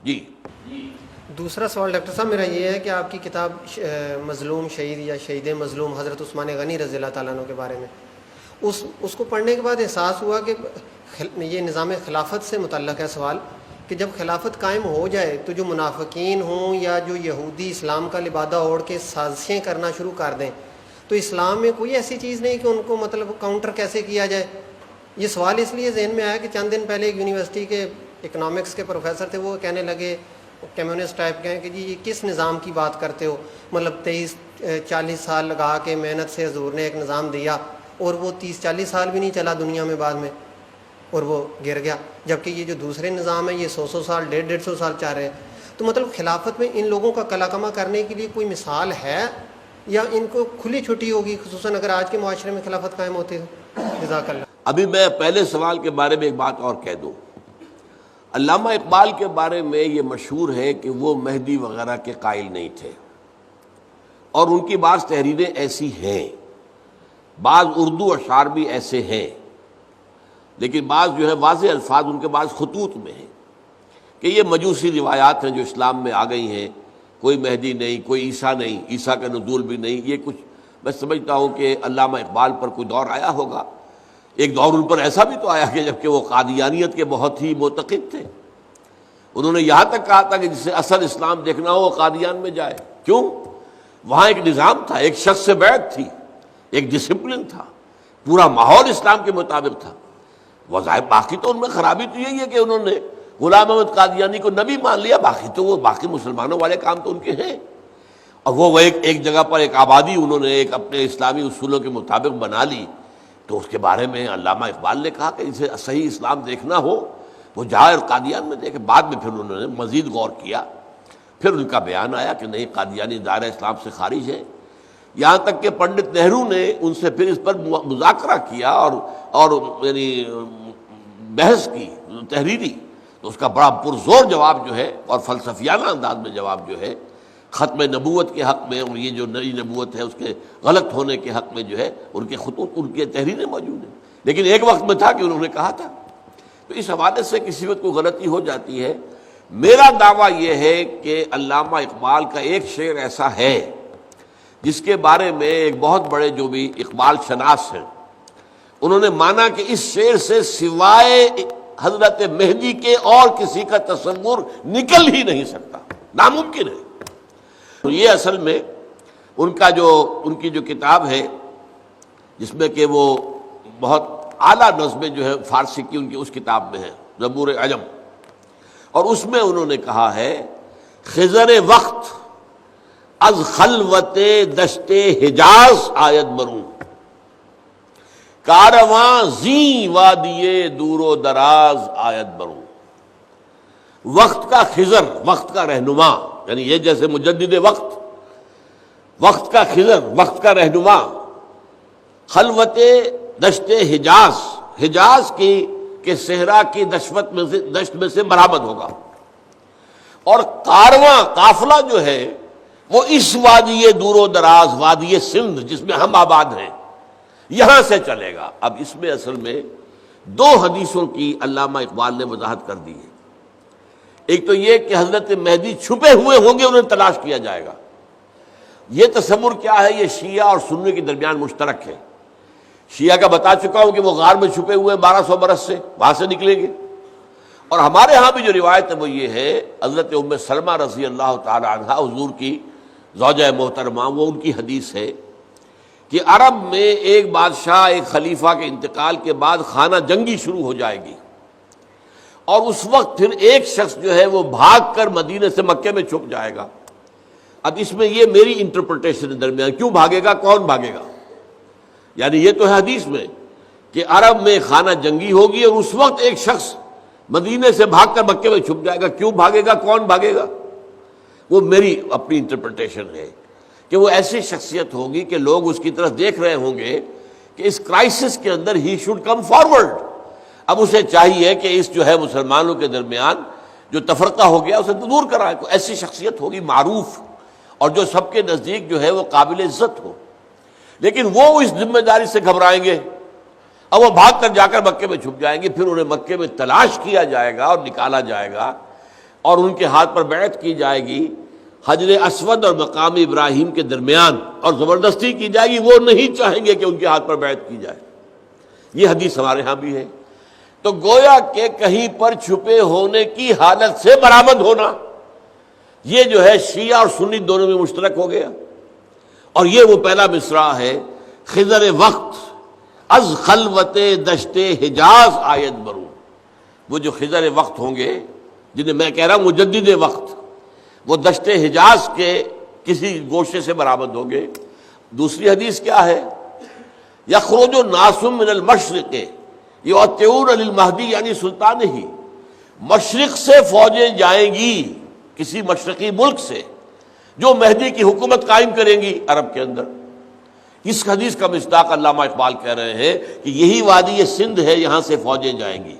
جی دوسرا سوال ڈاکٹر صاحب میرا یہ ہے کہ آپ کی کتاب مظلوم شہید یا شہید مظلوم حضرت عثمان غنی رضی اللہ تعالیٰ عنہ کے بارے میں، اس کو پڑھنے کے بعد احساس ہوا کہ یہ نظام خلافت سے متعلق ہے سوال، کہ جب خلافت قائم ہو جائے تو جو منافقین ہوں یا جو یہودی اسلام کا لبادہ اوڑھ کے سازشیں کرنا شروع کر دیں، تو اسلام میں کوئی ایسی چیز نہیں کہ ان کو مطلب کاؤنٹر کیسے کیا جائے؟ یہ سوال اس لیے ذہن میں آیا کہ چند دن پہلے ایک یونیورسٹی کے اکنامکس کے پروفیسر تھے، وہ کہنے لگے کمیونسٹ ٹائپ کے ہیں کہ جی یہ کس نظام کی بات کرتے ہو، مطلب 23-40 سال لگا کے محنت سے حضور نے ایک نظام دیا اور وہ 30-40 سال بھی نہیں چلا دنیا میں بعد میں اور وہ گر گیا، جبکہ یہ جو دوسرے نظام ہیں یہ 100 سال 150 سال چاہ رہے ہیں۔ تو مطلب خلافت میں ان لوگوں کا کلا کما کرنے کے لیے کوئی مثال ہے یا ان کو کھلی چھٹی ہوگی، خصوصاً اگر آج کے معاشرے میں خلافت قائم ہوتی ہے؟ جزاک اللہ۔ ابھی میں پہلے سوال کے بارے میں ایک بات اور کہہ دوں، علامہ اقبال کے بارے میں یہ مشہور ہے کہ وہ مہدی وغیرہ کے قائل نہیں تھے، اور ان کی بعض تحریریں ایسی ہیں، بعض اردو اشعار بھی ایسے ہیں، لیکن بعض جو ہے واضح الفاظ ان کے بعض خطوط میں ہیں کہ یہ مجوسی روایات ہیں جو اسلام میں آ گئی ہیں، کوئی مہدی نہیں، کوئی عیسیٰ نہیں، عیسیٰ کا نزول بھی نہیں۔ یہ کچھ میں سمجھتا ہوں کہ علامہ اقبال پر کوئی دور آیا ہوگا، ایک دور ان پر ایسا بھی تو آیا کہ جبکہ وہ قادیانیت کے بہت ہی معتقد تھے، انہوں نے یہاں تک کہا تھا کہ جسے اصل اسلام دیکھنا ہو وہ قادیان میں جائے۔ کیوں؟ وہاں ایک نظام تھا، ایک شخص سے بیعت تھی، ایک ڈسپلن تھا، پورا ماحول اسلام کے مطابق تھا۔ وظاہر باقی تو ان میں خرابی تو یہی ہے کہ انہوں نے غلام احمد قادیانی کو نبی مان لیا، باقی تو وہ باقی مسلمانوں والے کام تو ان کے ہیں، اور وہ ایک جگہ پر ایک آبادی انہوں نے ایک اپنے اسلامی اصولوں کے مطابق بنا لی۔ تو اس کے بارے میں علامہ اقبال نے کہا کہ جسے صحیح اسلام دیکھنا ہو وہ جائے اور قادیان میں دیکھے۔ بعد میں پھر انہوں نے مزید غور کیا، پھر ان کا بیان آیا کہ نہیں، قادیانی دائرہ اسلام سے خارج ہے، یہاں تک کہ پنڈت نہرو نے ان سے پھر اس پر مذاکرہ کیا اور یعنی بحث کی تحریری، تو اس کا بڑا پرزور جواب جو ہے اور فلسفیانہ انداز میں جواب جو ہے ختم نبوت کے حق میں، اور یہ جو نئی نبوت ہے اس کے غلط ہونے کے حق میں جو ہے ان کے خطوط، ان کی تحریریں موجود ہیں۔ لیکن ایک وقت میں تھا کہ انہوں نے کہا تھا، تو اس حوالے سے کسی وقت کوئی غلطی ہو جاتی ہے۔ میرا دعویٰ یہ ہے کہ علامہ اقبال کا ایک شعر ایسا ہے جس کے بارے میں ایک بہت بڑے جو بھی اقبال شناس ہیں انہوں نے مانا کہ اس شعر سے سوائے حضرت مہدی کے اور کسی کا تصور نکل ہی نہیں سکتا، ناممکن ہے۔ تو یہ اصل میں ان کی جو کتاب ہے جس میں کہ وہ بہت اعلیٰ نظمیں جو ہے فارسی کی ان کی اس کتاب میں ہے، زبور عجم، اور اس میں انہوں نے کہا ہے خضر وقت از خلوت دشت حجاز آید برون، کارواں زیں وادی دور و دراز آید برون۔ وقت کا خضر، وقت کا رہنما، یعنی یہ جیسے مجدد وقت، وقت کا خضر، وقت کا رہنما، خلوت دشت حجاز، حجاز کی کہ صحرا کی دشت میں سے برآمد ہوگا، اور کارواں قافلہ جو ہے وہ اس وادی دور و دراز، وادی سندھ جس میں ہم آباد ہیں، یہاں سے چلے گا۔ اب اس میں اصل میں دو حدیثوں کی علامہ اقبال نے وضاحت کر دی ہے۔ ایک تو یہ کہ حضرت مہدی چھپے ہوئے ہوں گے، انہیں تلاش کیا جائے گا۔ یہ تصور کیا ہے، یہ شیعہ اور سنی کے درمیان مشترک ہے۔ شیعہ کا بتا چکا ہوں کہ وہ غار میں چھپے ہوئے 1200 برس سے وہاں سے نکلیں گے، اور ہمارے ہاں بھی جو روایت ہے وہ یہ ہے، حضرت ام سلمہ رضی اللہ تعالی عنہا حضور کی زوجہ محترمہ، وہ ان کی حدیث ہے کہ عرب میں ایک بادشاہ، ایک خلیفہ کے انتقال کے بعد خانہ جنگی شروع ہو جائے گی، اور اس وقت پھر ایک شخص جو ہے وہ بھاگ کر مدینے سے مکے میں چھپ جائے گا۔ اب اس میں یہ میری انٹرپریٹیشن درمیان، کیوں بھاگے گا، کون بھاگے گا؟ یعنی یہ تو ہے حدیث میں کہ عرب میں خانہ جنگی ہوگی اور اس وقت ایک شخص مدینے سے بھاگ کر مکے میں چھپ جائے گا، کیوں بھاگے گا، کون بھاگے گا؟ وہ میری اپنی انٹرپریٹیشن ہے کہ وہ ایسی شخصیت ہوگی کہ لوگ اس کی طرف دیکھ رہے ہوں گے کہ اس کرائسس کے اندر ہی شوڈ کم فارورڈ۔ اب اسے چاہیے کہ اس جو ہے مسلمانوں کے درمیان جو تفرقہ ہو گیا اسے دور کرائے، تو ایسی شخصیت ہوگی معروف اور جو سب کے نزدیک جو ہے وہ قابل عزت ہو۔ لیکن وہ اس ذمہ داری سے گھبرائیں گے، اب وہ بھاگ کر جا کر مکے میں چھپ جائیں گے، پھر انہیں مکے میں تلاش کیا جائے گا اور نکالا جائے گا، اور ان کے ہاتھ پر بیعت کی جائے گی حجر اسود اور مقام ابراہیم کے درمیان، اور زبردستی کی جائے گی، وہ نہیں چاہیں گے کہ ان کے ہاتھ پر بیعت کی جائے۔ یہ حدیث ہمارے ہاں بھی ہے۔ تو گویا کہ کہیں پر چھپے ہونے کی حالت سے برآمد ہونا، یہ جو ہے شیعہ اور سنی دونوں میں مشترک ہو گیا۔ اور یہ وہ پہلا مصرع ہے، خضر وقت از خلوت دشت حجاز آید برون۔ وہ جو خضر وقت ہوں گے، جنہیں میں کہہ رہا ہوں مجدد وقت، وہ دشت حجاز کے کسی گوشے سے برآمد ہوں گے۔ دوسری حدیث کیا ہے؟ یخرج ناس من المشرق یؤتون للمہدی، یعنی سلطان ہی، مشرق سے فوجیں جائیں گی، کسی مشرقی ملک سے، جو مہدی کی حکومت قائم کریں گی عرب کے اندر۔ اس حدیث کا مصداق علامہ اقبال کہہ رہے ہیں کہ یہی وادی سندھ ہے، یہاں سے فوجیں جائیں گی،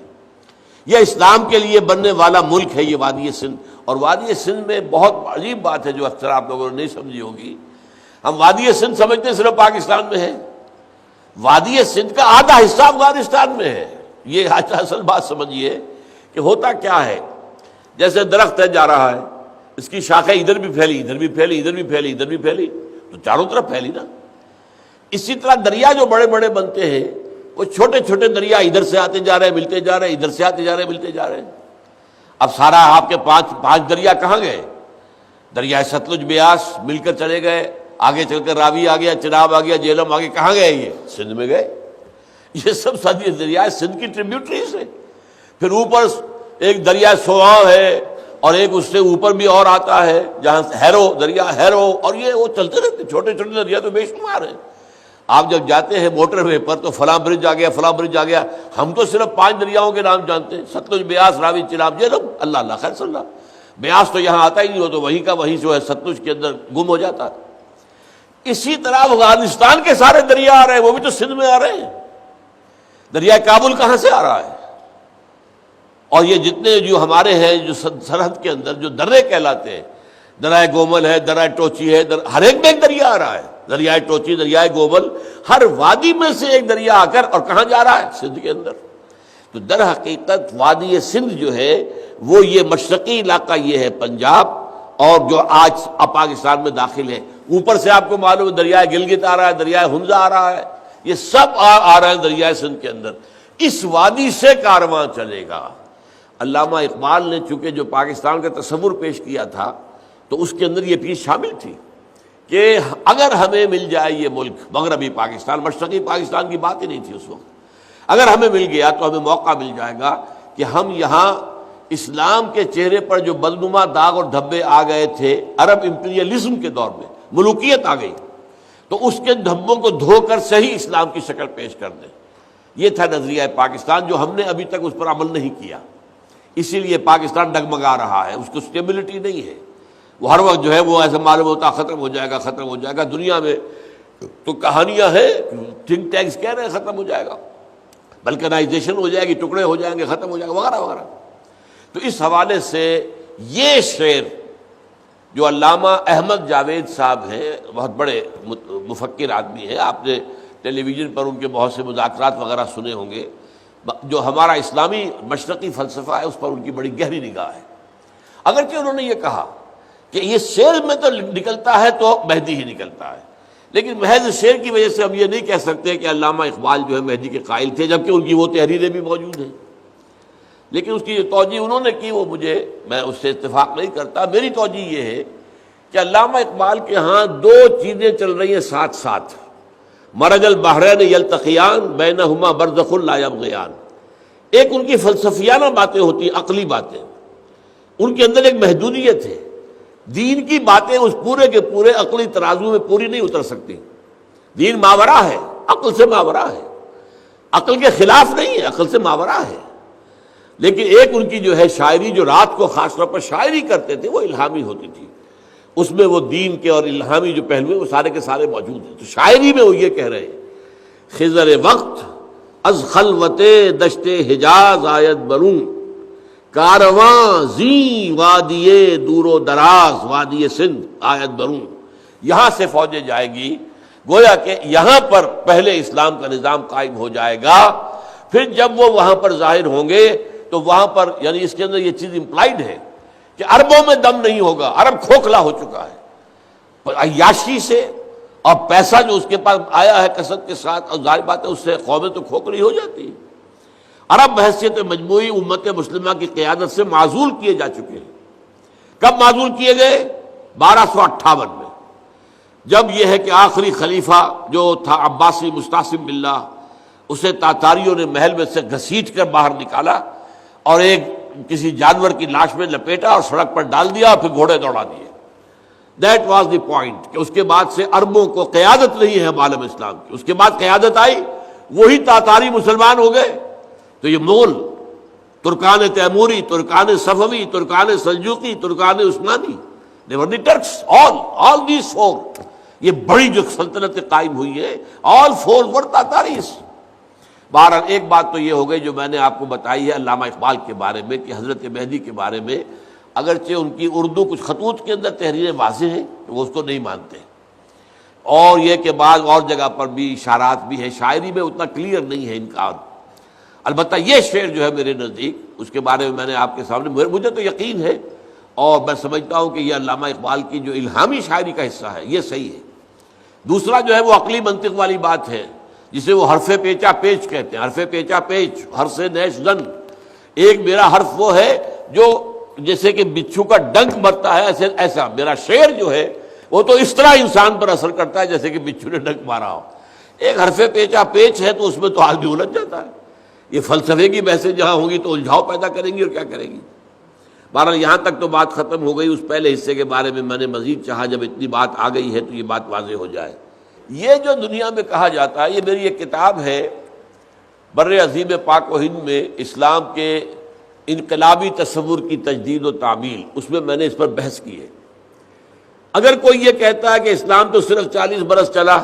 یہ اسلام کے لیے بننے والا ملک ہے یہ وادی سندھ۔ اور وادی سندھ میں بہت عجیب بات ہے جو اکثر آپ لوگوں نے نہیں سمجھی ہوگی، ہم وادی سندھ سمجھتے ہیں صرف پاکستان میں ہے، وادی سندھ کا آدھا حصہ افغانستان میں ہے۔ یہ اصل بات سمجھیے کہ ہوتا کیا ہے، جیسے درخت ہے جا رہا ہے، اس کی شاخیں ادھر بھی پھیلی، ادھر بھی پھیلی، ادھر بھی پھیلی، ادھر بھی پھیلی، تو چاروں طرف پھیلی نا۔ اسی طرح دریا جو بڑے بڑے بنتے ہیں، وہ چھوٹے چھوٹے دریا ادھر سے آتے جا رہے ہیں، ملتے جا رہے ہیں، ادھر سے آتے جا رہے ہیں، ملتے جا رہے ہیں۔ اب سارا آپ کے پانچ دریا کہاں گئے؟ دریائے ستلج بیاس مل کر چلے گئے، آگے چل کر راوی آ گیا، چناب آ گیا، جہلم آ گیا، کہاں گئے؟ یہ سندھ میں گئے۔ یہ سب ساری دریائے سندھ کی ٹریبیوٹریز ہیں۔ پھر اوپر ایک دریائے سواں ہے، اور ایک اس سے اوپر بھی اور آتا ہے جہاں ہیرو، دریا ہیرو، اور یہ وہ چلتے رہتے، چھوٹے چھوٹے دریا تو بے شمار ہیں۔ آپ جب جاتے ہیں موٹر وے پر تو فلاں برج آ گیا، فلاں برج آ گیا، ہم تو صرف 5 دریاؤں کے نام جانتے ہیں، ستلج بیاس راوی چناب جہلم، اللہ اللہ خیر صلی اللہ۔ بیاس تو یہاں آتا ہی نہیں، ہو تو وہیں کا وہیں جو ہے ستلج کے اندر گم ہو جاتا ہے۔ اسی طرح افغانستان کے سارے دریا آ رہے ہیں، وہ بھی تو سندھ میں آ رہے ہیں۔ دریا کابل کہاں سے آ رہا ہے؟ اور یہ جتنے جو ہمارے ہیں جو سرحد کے اندر جو درے کہلاتے ہیں، دریائے گومل ہے، دریائے ٹوچی ہے، ہر ایک میں ایک دریا آ رہا ہے، دریائے ٹوچی، دریائے گومل، ہر وادی میں سے ایک دریا آ کر اور کہاں جا رہا ہے؟ سندھ کے اندر۔ تو در حقیقت وادی سندھ جو ہے وہ یہ مشرقی علاقہ یہ ہے پنجاب، اور جو آج پاکستان میں داخل ہے۔ اوپر سے آپ کو معلوم ہے دریائے گلگت آ رہا ہے، دریائے ہنزا آ رہا ہے، یہ سب آ رہے ہیں دریائے سندھ کے اندر۔ اس وادی سے کارواں چلے گا۔ علامہ اقبال نے چونکہ جو پاکستان کا تصور پیش کیا تھا تو اس کے اندر یہ چیز شامل تھی کہ اگر ہمیں مل جائے یہ ملک، مغربی پاکستان، مشرقی پاکستان کی بات ہی نہیں تھی اس وقت، اگر ہمیں مل گیا تو ہمیں موقع مل جائے گا کہ ہم یہاں اسلام کے چہرے پر جو بدنما داغ اور دھبے آ گئے تھے عرب امپیریلزم کے دور میں، ملوکیت آ گئی، تو اس کے دھبوں کو دھو کر صحیح اسلام کی شکل پیش کر دیں۔ یہ تھا نظریہ پاکستان، جو ہم نے ابھی تک اس پر عمل نہیں کیا، اسی لیے پاکستان ڈگمگا رہا ہے، اس کو سٹیبلٹی نہیں ہے۔ وہ ہر وقت جو ہے وہ ایسا معلوم ہوتا ختم ہو جائے گا، ختم ہو جائے گا۔ دنیا میں تو کہانیاں ہیں، تھنک ٹینکس کہہ رہے ہیں ختم ہو جائے گا، بلکنائزیشن ہو جائے گی، ٹکڑے ہو جائیں گے، ختم ہو جائے گا، وغیرہ وغیرہ۔ تو اس حوالے سے یہ شعر جو علامہ احمد جاوید صاحب ہیں، بہت بڑے مفکر آدمی ہیں، آپ نے ٹیلی ویژن پر ان کے بہت سے مذاکرات وغیرہ سنے ہوں گے، جو ہمارا اسلامی مشرقی فلسفہ ہے اس پر ان کی بڑی گہری نگاہ ہے۔ اگرچہ انہوں نے یہ کہا کہ یہ شعر میں تو نکلتا ہے تو مہدی ہی نکلتا ہے، لیکن محض شعر کی وجہ سے ہم یہ نہیں کہہ سکتے کہ علامہ اقبال جو ہے مہدی کے قائل تھے، جبکہ ان کی وہ تحریریں بھی موجود ہیں۔ لیکن اس کی جو توجیہ انہوں نے کی وہ میں اس سے اتفاق نہیں کرتا۔ میری توجیہ یہ ہے کہ علامہ اقبال کے ہاں 2 چیزیں چل رہی ہیں ساتھ ساتھ، مرج البحرین یلتقیان بینہما برزخ لا یبغیان۔ ایک ان کی فلسفیانہ باتیں ہوتی ہیں، عقلی باتیں، ان کے اندر ایک محدودیت ہے، دین کی باتیں اس پورے کے پورے عقلی ترازو میں پوری نہیں اتر سکتی۔ دین ماورا ہے، عقل سے ماورا ہے، عقل کے خلاف نہیں ہے، عقل سے ماورا ہے۔ لیکن ایک ان کی جو ہے شاعری، جو رات کو خاص طور پر شاعری کرتے تھے، وہ الہامی ہوتی تھی، اس میں وہ دین کے اور الہامی جو پہلو ہیں وہ سارے کے سارے موجود ہیں۔ تو شاعری میں وہ یہ کہہ رہے ہیں، خضر وقت از خلوت دشت حجاز آید برون، کارواں زی وادی دور و دراز وادی سندھ آید برون۔ یہاں سے فوجیں جائیں گی، گویا کہ یہاں پر پہلے اسلام کا نظام قائم ہو جائے گا، پھر جب وہ وہاں پر ظاہر ہوں گے تو وہاں پر، یعنی اس کے اندر یہ چیز امپلائڈ ہے کہ عربوں میں دم نہیں ہوگا، عرب کھوکھلا ہو چکا ہے عیاشی سے، اور پیسہ جو اس کے پاس آیا ہے کثرت کے ساتھ، اور ظاہر بات ہے اس سے قومیں تو کھوکھلی ہو جاتی ہیں۔ عرب بحیثیت مجموعی امت مسلمہ کی قیادت سے معزول کیے جا چکے ہیں۔ کب معزول کیے گئے؟ 1258 میں، جب یہ ہے کہ آخری خلیفہ جو تھا عباسی مستعصم باللہ، اسے تاتاریوں نے محل میں سے گھسیٹ کر باہر نکالا اور ایک کسی جانور کی لاش میں لپیٹا اور سڑک پر ڈال دیا اور پھر گھوڑے دوڑا دیے۔ دیٹ واز دی پوائنٹ کہ اس کے بعد سے عربوں کو قیادت نہیں ہے عالم اسلام کی۔ اس کے بعد قیادت آئی، وہی تاتاری مسلمان ہو گئے، تو یہ Mughal, Terken Timuri, Terken صفوی، Terken Seljuqi, Terken Usmani, they were the Turks, all these four، یہ بڑی جو سلطنتیں قائم ہوئی ہے، all four were تاتاریز۔ بہرحال ایک بات تو یہ ہو گئی جو میں نے آپ کو بتائی ہے علامہ اقبال کے بارے میں، کہ حضرت مہدی کے بارے میں اگرچہ ان کی اردو کچھ خطوط کے اندر تحریریں واضح ہیں، وہ اس کو نہیں مانتے، اور یہ کہ بعض اور جگہ پر بھی اشارات بھی ہیں، شاعری میں اتنا کلیئر نہیں ہے ان کا۔ البتہ یہ شعر جو ہے میرے نزدیک، اس کے بارے میں نے آپ کے سامنے، مجھے تو یقین ہے اور میں سمجھتا ہوں کہ یہ علامہ اقبال کی جو الہامی شاعری کا حصہ ہے یہ صحیح ہے۔ دوسرا جو ہے وہ عقلی منطق والی بات ہے، جسے وہ حرف پیچا پیچ کہتے ہیں، حرف پیچا پیچ، حرف نیش زن۔ ایک میرا حرف وہ ہے جو جیسے کہ بچھو کا ڈنک مرتا ہے، ایسا میرا شعر جو ہے وہ تو اس طرح انسان پر اثر کرتا ہے جیسے کہ بچھو نے ڈنک مارا ہو۔ ایک حرف پیچا پیچ ہے تو اس میں تو آدمی الجھ جاتا ہے۔ یہ فلسفے کی بحثیں جہاں ہوں گی تو الجھاؤ پیدا کریں گی، اور کیا کریں گی۔ بہرحال یہاں تک تو بات ختم ہو گئی۔ اس پہلے حصے کے بارے میں میں نے مزید چاہا، جب اتنی بات آ گئی ہے تو یہ بات واضح ہو جائے۔ یہ جو دنیا میں کہا جاتا ہے، یہ میری ایک کتاب ہے بر عظیم پاک و ہند میں اسلام کے انقلابی تصور کی تجدید و تعمیل، اس میں میں نے اس پر بحث کی ہے۔ اگر کوئی یہ کہتا ہے کہ اسلام تو صرف 40 برس چلا،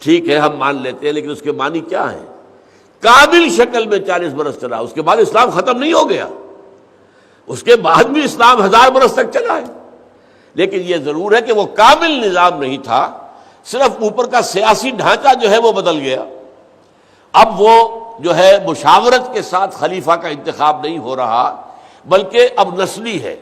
ٹھیک ہے ہم مان لیتے ہیں، لیکن اس کے معنی کیا ہے؟ کامل شکل میں 40 برس چلا، اس کے بعد اسلام ختم نہیں ہو گیا، اس کے بعد بھی اسلام 1000 برس تک چلا ہے، لیکن یہ ضرور ہے کہ وہ کامل نظام نہیں تھا، صرف اوپر کا سیاسی ڈھانچہ جو ہے وہ بدل گیا۔ اب وہ جو ہے مشاورت کے ساتھ خلیفہ کا انتخاب نہیں ہو رہا، بلکہ اب نسلی ہے،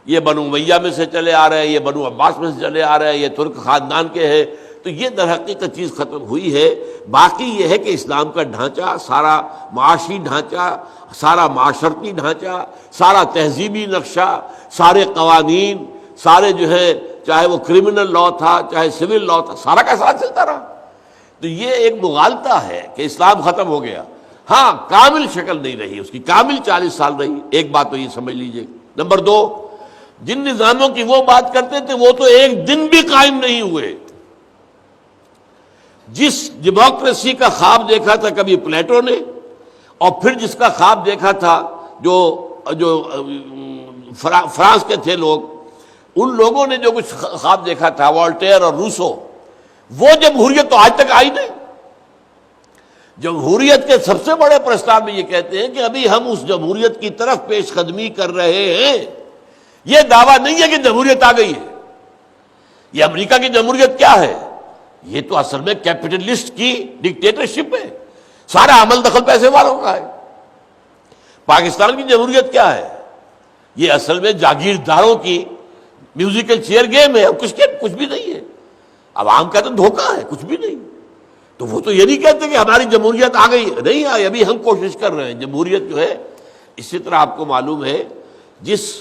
یہ بنو امیہ میں سے چلے آ رہے ہیں، یہ بنو عباس میں سے چلے آ رہے ہیں، یہ ترک خاندان کے ہیں، تو یہ در حقیقت چیز ختم ہوئی ہے۔ باقی یہ ہے کہ اسلام کا ڈھانچہ، سارا معاشی ڈھانچہ، سارا معاشرتی ڈھانچہ، سارا تہذیبی نقشہ، سارے قوانین، سارے جو ہے چاہے وہ کرمنل لا تھا چاہے سول لا تھا، سارا کا ساتھ چلتا رہا۔ تو یہ ایک مغالطہ ہے کہ اسلام ختم ہو گیا، ہاں کامل شکل نہیں رہی اس کی، کامل 40 سال رہی۔ ایک بات تو یہ سمجھ لیجئے۔ نمبر 2، جن نظاموں کی وہ بات کرتے تھے وہ تو ایک دن بھی قائم نہیں ہوئے۔ جس ڈیموکریسی کا خواب دیکھا تھا کبھی پلیٹو نے، اور پھر جس کا خواب دیکھا تھا جو فرانس کے تھے لوگ، ان لوگوں نے جو کچھ خواب دیکھا تھا، والٹیر اور روسو، وہ جمہوریت تو آج تک آئی نہیں۔ جمہوریت کے سب سے بڑے پرستار میں یہ کہتے ہیں کہ ابھی ہم اس جمہوریت کی طرف پیش قدمی کر رہے ہیں۔ یہ دعویٰ نہیں ہے کہ جمہوریت آ گئی ہے۔ یہ امریکہ کی جمہوریت کیا ہے؟ یہ تو اصل میں کیپٹلسٹ کی ڈکٹیٹرشپ ہے، سارا عمل دخل پیسے والوں کا ہے۔ پاکستان کی جمہوریت کیا ہے؟ یہ اصل میں جاگیرداروں کی میوزیکل چیئر گیم ہے، کچھ بھی نہیں ہے۔ عوام کا تو دھوکہ ہے، کچھ بھی نہیں۔ تو وہ تو یہ نہیں کہتے کہ ہماری جمہوریت آ گئی، نہیں آئی، ابھی ہم کوشش کر رہے ہیں۔ جمہوریت جو ہے، اسی طرح آپ کو معلوم ہے جس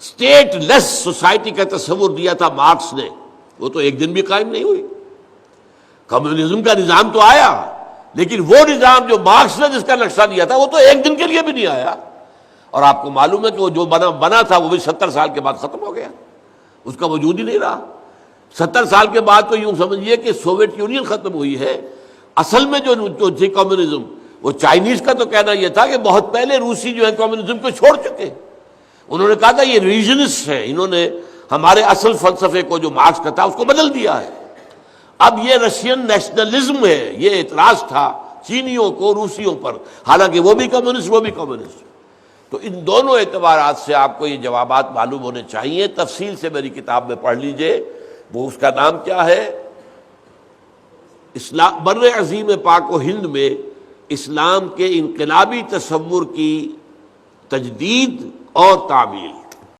اسٹیٹ لیس سوسائٹی کا تصور دیا تھا مارکس نے، وہ تو ایک دن بھی قائم نہیں ہوئی۔ کمیونزم کا نظام تو آیا، لیکن وہ نظام جو مارکس نے جس کا نقشہ دیا تھا وہ تو ایک دن کے لیے بھی نہیں آیا۔ اور آپ کو معلوم ہے کہ وہ جو بنا تھا وہ بھی 70 سال کے بعد ختم ہو گیا، اس کا وجود ہی نہیں رہا۔ 70 سال کے بعد تو یوں سمجھیے کہ سوویت یونین ختم ہوئی ہے۔ اصل میں جو تھی کمیونزم، وہ چائنیز کا تو کہنا یہ تھا کہ بہت پہلے روسی جو ہے کمیونزم کو چھوڑ چکے، انہوں نے کہا تھا یہ ریجنسٹ ہے، انہوں نے ہمارے اصل فلسفے کو جو مارکس کا تھا اس کو بدل دیا ہے۔ اب یہ رشین نیشنلزم ہے، یہ اعتراض تھا چینیوں کو روسیوں پر، حالانکہ وہ بھی کمیونسٹ وہ بھی کمیونسٹ۔ تو ان دونوں اعتبارات سے آپ کو یہ جوابات معلوم ہونے چاہیے۔ تفصیل سے میری کتاب میں پڑھ لیجئے، وہ اس کا نام کیا ہے؟ اسلام بر عظیم پاک و ہند میں اسلام کے انقلابی تصور کی تجدید اور تعمیل۔